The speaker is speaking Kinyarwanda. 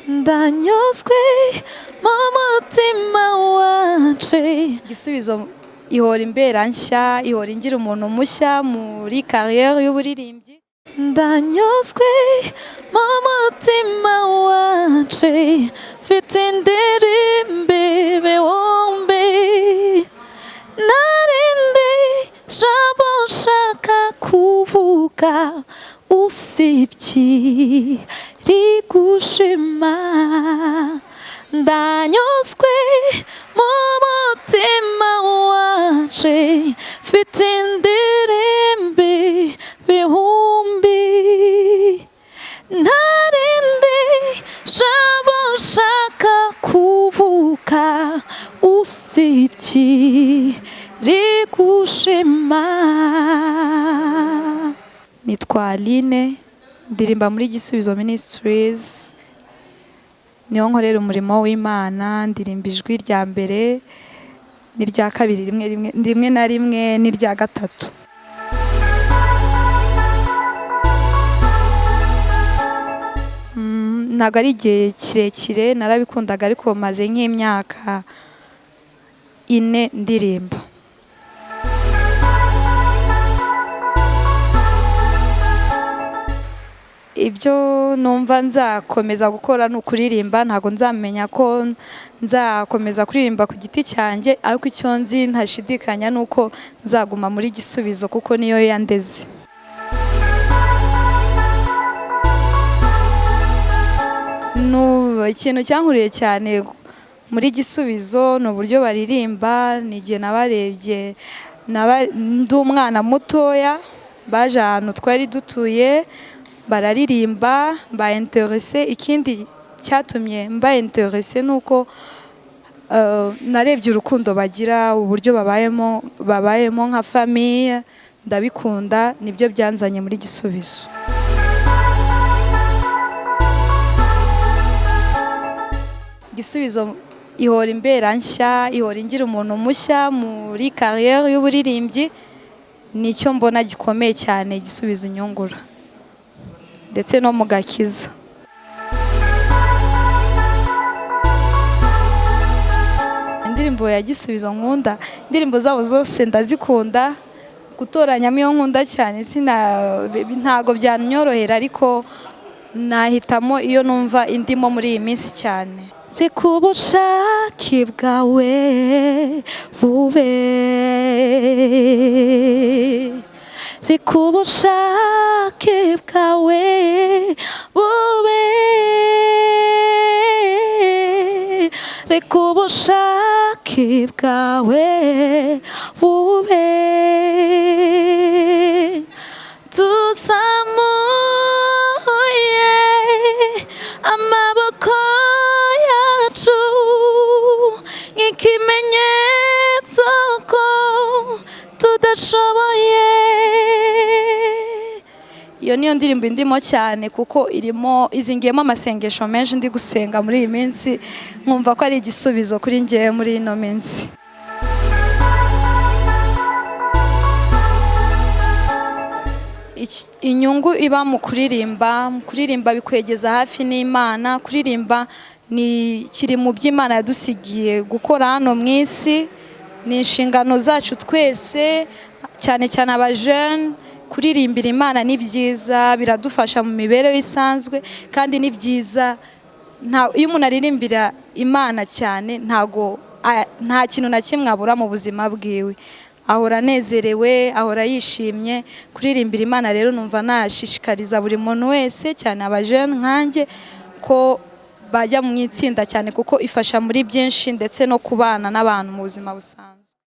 ndanyuzwe mu mutima wacu. Igisubizo ihora imbera nshya, ihora ingira umuntu mushya muri carrière y'uburirimbyi. Ndanyuzwe mu mutima wacu, mfite indirimbo ibihumbi, narindi jambo nshaka kuvuga usibye rigushima. Ndanyuzwe mu mutima wacu, mfite indirimbo ibihumbi, narindi jambo nshaka kuvuga usibye rigushima. Nitwa Aline, ndirimba muri Gisubizo Ministries, niho nkorera umurimo w'Imana. Ndirimba ijwi rya mbere n'irya kabiri, rimwe na rimwe n'irya gatatu. Ntabwo ari igihe kirekire narabikundaga, ariko maze nk'imyaka 4 ndirimba. Ibyo numva nzakomeza gukora ni ukuririmba. Ntabwo nzamenya ko nzakomeza kuririmba ku giti cyanjye, ariko icyo nzi ntashidikanya ni uko nzaguma muri Gisubizo kuko niyo yandeze. Ikintu cyankuriye cyane muri Gisubizo ni uburyo baririmba. Ni igihe nabarebye ndi umwana mutoya, baje ahantu twari dutuye bararirimba, mba interesse. Ikindi cyatumye mba interesse nuko narebye urukundo bagira, uburyo babayemo nka famille, ndabikunda. Nibyo byanzanye muri Gisubizo. Gisubizo ihora imbera nshya, ihora ingira umuntu mushya muri carrière y'uburirimbyi. Nicyo mbona gikomeye cyane Gisubizo inyungura, ndetse no mu gakiza. Indirimbo ya Gisubizo nkunda, indirimbo zabo zose ndazikunda, gutoranyamo iyo nkunda cyane ntago byanyorohera, ariko nahitamo iyo numva indimo muri iyi minsi cyane. Reka ubushake bwawe bube, reka ubushake bwawe bube, reka ubushake bwawe bube, tuzamuye amaboko yacu nk'ikimenyetso ko tudashoboye. Iyo niyo ndirimbo indimo cyane, kuko izingiyemo amasengesho menshi ndi gusenga muri iyi minsi, nkumva ko ari igisubizo kuri njye muri ino minsi. Inyungu iba mu kuririmba bikwegeza hafi n'Imana. Kuririmba ni kiri mu by'Imana yadusigiye gukora hano mu isi. Ni inshingano zacu twese, cyane cyane abajene. Kuririmbira Imana ni byiza, biradufasha mu mibereho isanzwe, kandi ni byiza. Iyo umuntu aririmbira Imana cyane, nta kintu na kimwe abura mu buzima bwiwe. Ahora anezerewe, ahora yishimye. Kuririmbira Imana rero numva nashishikariza buri muntu wese, cyane abajene nkanjye, ko bajya mu itsinda cyane, kuko ifasha muri byinshi, ndetse no kubana n'abantu mu buzima busanzwe.